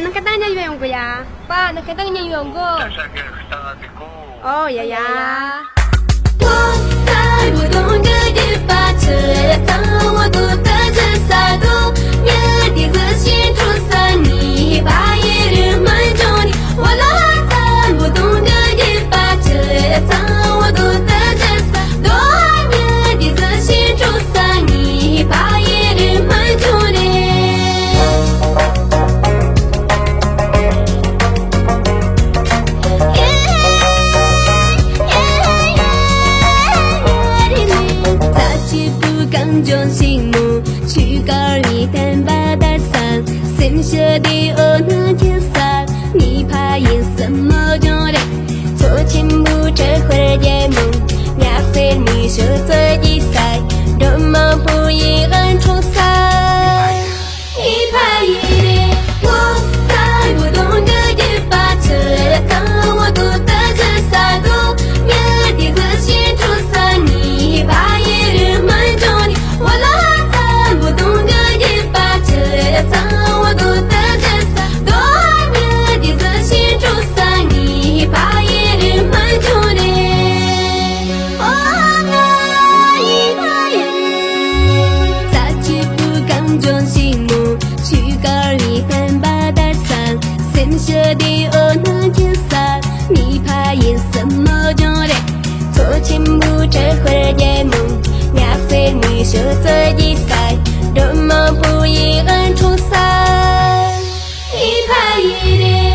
nakatanya yung ko ya. Pa, nakatanya yung ko. Oh, ya ya. 我在不同的地方吃当我独特的洒脱，眼底自信出色，你把一日满足你。我老在不同的地方吃当我独特的洒脱，眼底自信出色，你把一日满足你。trong sinh mù chỉ có đi tên ba đã sang xem chưa đi ở nơi thiên xa ni pa yên sớm mơ cho đây cho chim bu trở khỏe dễ mù nhạc phê ni sợ chơi đi sai đôi mơ bu yên gần trong xa ni pa yên我在不同的地方吃了当我独特的洒脱眼底自信出色你把一日满足你我老在不同的地方吃了当我独特的洒脱眼底自信出色你把一日满足你一个人在起步刚中心目去高一单把单伞sem chưa đi ở nơi thiên xa ni pa yên sớm mơ cho đây cho chim bu trở khỏe dễ mùng nhạc phê ni sợ chơi đi sai đôi mơ bu yên gần trong xa ni pa yên